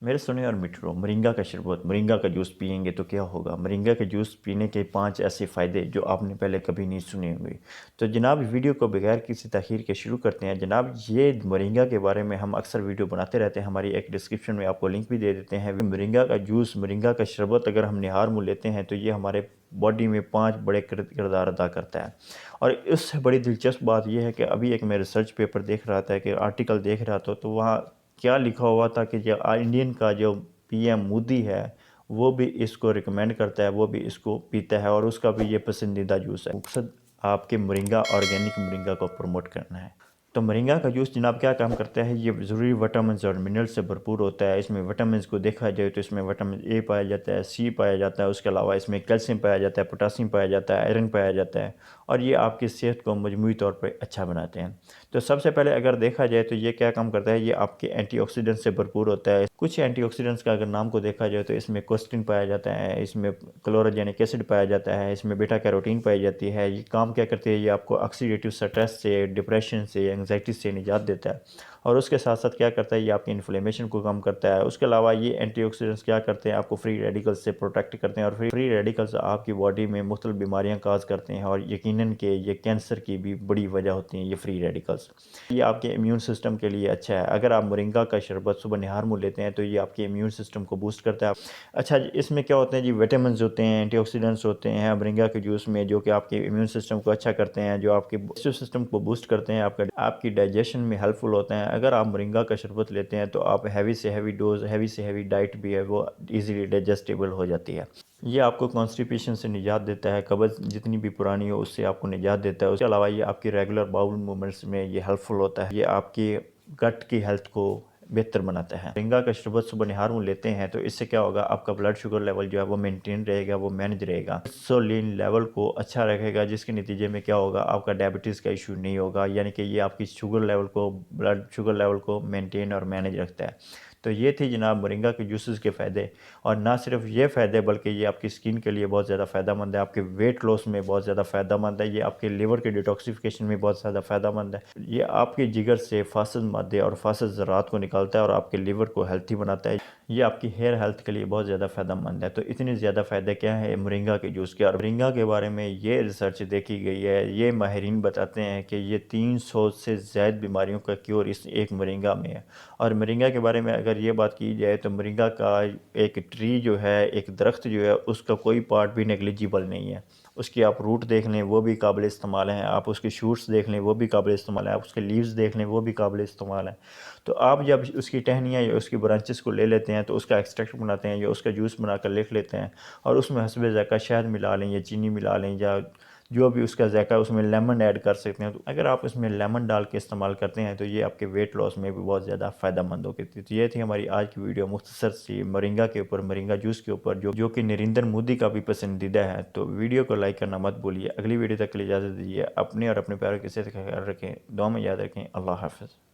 मेरे सुने और मित्रों, मोरिंगा का शरबत, मोरिंगा का जूस पिएंगे तो क्या होगा। मोरिंगा के जूस पीने के 5 ऐसे फ़ायदे जो आपने पहले कभी नहीं सुने होंगे। तो जनाब वीडियो को बगैर किसी तखीर के शुरू करते हैं। जनाब ये मोरिंगा के बारे में हम अक्सर वीडियो बनाते रहते हैं, हमारी एक डिस्क्रिप्शन में आपको लिंक भी दे देते हैं। मोरिंगा का जूस, मोरिंगा का शरबत अगर हम निहार मुँह लेते हैं तो ये हमारे बॉडी में 5 बड़े किरदार अदा करता है। और इससे बड़ी दिलचस्प बात यह है कि अभी एक मैं रिसर्च पेपर देख रहा था, कि आर्टिकल देख रहा था, तो वहाँ क्या लिखा हुआ था कि जो इंडियन का जो पीएम मोदी है वो भी इसको रिकमेंड करता है, वो भी इसको पीता है और उसका भी ये पसंदीदा जूस है। मकसद आपके मोरिंगा, ऑर्गेनिक मोरिंगा को प्रमोट करना है। तो मोरिंगा का जूस जनाब क्या काम करता है, ये ज़रूरी विटामिन और मिनरल से भरपूर होता है। इसमें विटामिन को देखा जाए तो इसमें विटामिन ए पाया जाता है, सी पाया जाता है, उसके अलावा इसमें कैल्शियम पाया जाता है, पोटासियम पाया जाता है, आयरन पाया जाता है और ये आपकी सेहत को मजमूई तौर पर अच्छा बनाते हैं। तो सबसे पहले अगर देखा जाए तो ये क्या काम करता है, ये आपके एंटीऑक्सीडेंट से भरपूर होता है। कुछ एंटीऑक्सीडेंट्स का अगर नाम को देखा जाए तो इसमें कोस्टिन पाया जाता है, इसमें क्लोरोजेनिक एसिड पाया जाता है, इसमें बीटा कैरोटीन पाई जाती है। ये काम क्या करती है, ये आपको ऑक्सीडेटिव स्ट्रेस से, डिप्रेशन से, एंग्जाइटी से निजात देता है और उसके साथ साथ क्या करता है, ये आपकी इन्फ्लेमेशन को कम करता है। उसके अलावा ये एंटीऑक्सीडेंट्स क्या करते हैं, आपको फ्री रेडिकल्स से प्रोटेक्ट करते हैं और फ्री रेडिकल्स आपकी बॉडी में मुख्तलिफ बीमारियां काज करते हैं और यकीनन के ये कैंसर की भी बड़ी वजह होती हैं ये फ्री रेडिकल्स। ये आपके इम्यून सिस्टम के लिए अच्छा है। अगर आप मोरिंगा का शरबत सुबह निहार मुँह लेते हैं तो ये आपके इम्यून सिस्टम को बूस्ट करता है। अच्छा जी, इसमें क्या होते हैं जी, विटामिन होते हैं, एंटीऑक्सीडेंट्स होते हैं मोरिंगा के जूस में, जो कि आपके इम्यून सिस्टम को अच्छा करते हैं, जो आपके सिस्टम को बूस्ट करते हैं, आपकी डाइजेशन में हेल्पफुल होते हैं। अगर आप मोरिंगा का शरबत लेते हैं तो आप हैवी से हैवी डोज, हैवी से हैवी डाइट भी है वो ईजिली डाइजेस्टेबल हो जाती है। ये आपको कॉन्स्टिपेशन से निजात देता है, कब्ज़ जितनी भी पुरानी हो उससे आपको निजात देता है। उसके अलावा ये आपकी रेगुलर बाउल मूवमेंट्स में ये हेल्पफुल होता है। ये आपकी गट की हेल्थ को बेहतर बनाता है। मोरिंगा का शरबत सुबह निहार में लेते हैं तो इससे क्या होगा, आपका ब्लड शुगर लेवल जो है वो मेंटेन रहेगा, वो मैनेज रहेगा। इंसुलिन लेवल को अच्छा रखेगा, जिसके नतीजे में क्या होगा, आपका डायबिटीज़ का इशू नहीं होगा। यानी कि ये आपकी शुगर लेवल को, ब्लड शुगर लेवल को मेंटेन और मैनेज रखता है। तो ये थी जनाब मोरिंगा के जूसेस के फ़ायदे। और ना सिर्फ ये फ़ायदे बल्कि ये आपकी स्किन के लिए बहुत ज़्यादा फ़ायदेमंद है, आपके वेट लॉस में बहुत ज़्यादा फ़ायदेमंद है, ये आपके लिवर के डिटॉक्सिफिकेशन में बहुत ज़्यादा फ़ायदेमंद है। ये आपके जिगर से फासद मादे और फासद ज़रात को निकालता है और आपके लिवर को हेल्थी बनाता है। ये आपकी हेयर हेल्थ के लिए बहुत ज़्यादा फ़ायदेमंद है। तो इतने ज़्यादा फ़ायदे क्या है मोरिंगा के जूस के। और मोरिंगा के बारे में ये रिसर्च देखी गई है, ये माहिरीन बताते हैं कि ये 300 से ज़ायद बीमारियों का क्योर इस एक मोरिंगा में है। और मोरिंगा के बारे में अगर ये बात की जाए तो मोरिंगा का एक ट्री जो है, एक दरख्त जो है, उसका कोई पार्ट भी नेग्लिजिबल नहीं है। उसकी आप रूट देख लें वो भी काबिल इस्तेमाल हैं, आप उसके शूट्स देख लें वो भी काबिल इस्तेमाल है, आप उसके लीव्स देख लें वो भी काबिल इस्तेमाल हैं। तो आप जब उसकी टहनियाँ या उसकी ब्रांचेस को ले लेते हैं तो उसका एक्सट्रैक्ट बनाते हैं या उसका जूस बनाकर लिख लेते हैं और उसमें हस्बे ज़ायक़ा शहद मिला लें या चीनी मिला लें या जो भी उसका ज़ायक़ा है, उसमें लेमन ऐड कर सकते हैं। तो अगर आप उसमें लेमन डाल के इस्तेमाल करते हैं तो ये आपके वेट लॉस में भी बहुत ज़्यादा फ़ायदेमंद होगी। तो ये थी हमारी आज की वीडियो, मुख्तसर सी मोरिंगा के ऊपर, मोरिंगा जूस के ऊपर, जो कि नरेंद्र मोदी का भी पसंदीदा है। तो वीडियो को लाइक करना मत भूलिए। अगली वीडियो तक के लिए इजाज़त दीजिए। अपने और अपने प्यारों की सेहत का ख्याल रखें, दुआ में याद रखें। अल्लाह हाफ़िज़।